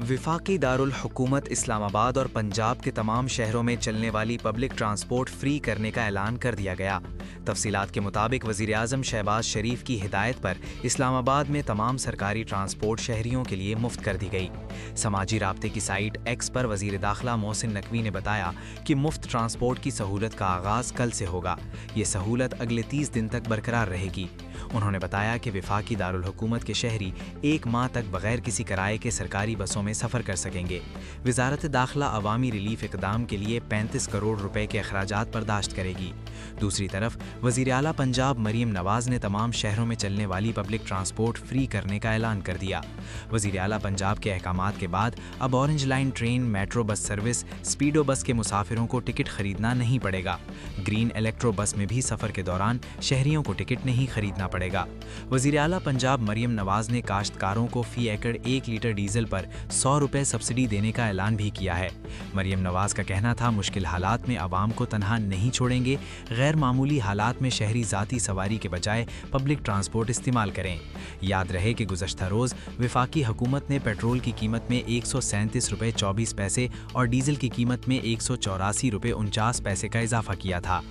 वफाकी दारुल हुकूमत इस्लामाबाद और पंजाब के तमाम शहरों में चलने वाली पब्लिक ट्रांसपोर्ट फ्री करने का ऐलान कर दिया गया। तफसीलात के मुताबिक वज़ीर-ए-आज़म शहबाज शरीफ की हिदायत पर इस्लामाबाद में तमाम सरकारी ट्रांसपोर्ट शहरियों के लिए मुफ्त कर दी गई। समाजी राब्ते की साइट एक्स पर वज़ीर दाखिला मोहसिन नकवी ने बताया कि मुफ्त ट्रांसपोर्ट की सहूलत का आगाज़ कल से होगा। ये सहूलत अगले 30 दिन तक बरकरार रहेगी। उन्होंने बताया कि वफाकी दारुल हुकूमत के शहरी 1 माह तक बगैर किसी किराए के सरकारी बसों में सफ़र कर सकेंगे। वज़ारत दाखिला अवामी रिलीफ इक़दाम के लिए 35 करोड़ रुपए के अखराजात बर्दाश्त करेगी। दूसरी तरफ वज़ीर आला पंजाब मरीम नवाज़ ने तमाम शहरों में चलने वाली पब्लिक ट्रांसपोर्ट फ्री करने का ऐलान कर दिया। वज़ीर आला पंजाब के अहकामात के बाद अब orange line train, metro bus service, speedo bus के मुसाफिरों को टिकट खरीदना नहीं पड़ेगा। ग्रीन इलेक्ट्रो बस में भी सफ़र के दौरान शहरियों को टिकट नहीं खरीदना पड़ेगा। वज़ीर आला पंजाब मरीम नवाज़ ने काश्तकारों को फ़ी एकड़ 1 लीटर डीजल पर 100 रुपये सब्सिडी देने का ऐलान भी किया है। मरीम नवाज़ का कहना था, मुश्किल हालात में आवाम को तनहा नहीं छोड़ेंगे। गैर मामूली हालात में शहरी ज़ाती सवारी के बजाय पब्लिक ट्रांसपोर्ट इस्तेमाल करें। याद रहे कि गुज़श्ता रोज़ वफाकी हुकूमत ने पेट्रोल की कीमत में 137 रुपये 24 पैसे और डीजल की कीमत में 184 रुपये 49 पैसे का इजाफा किया था।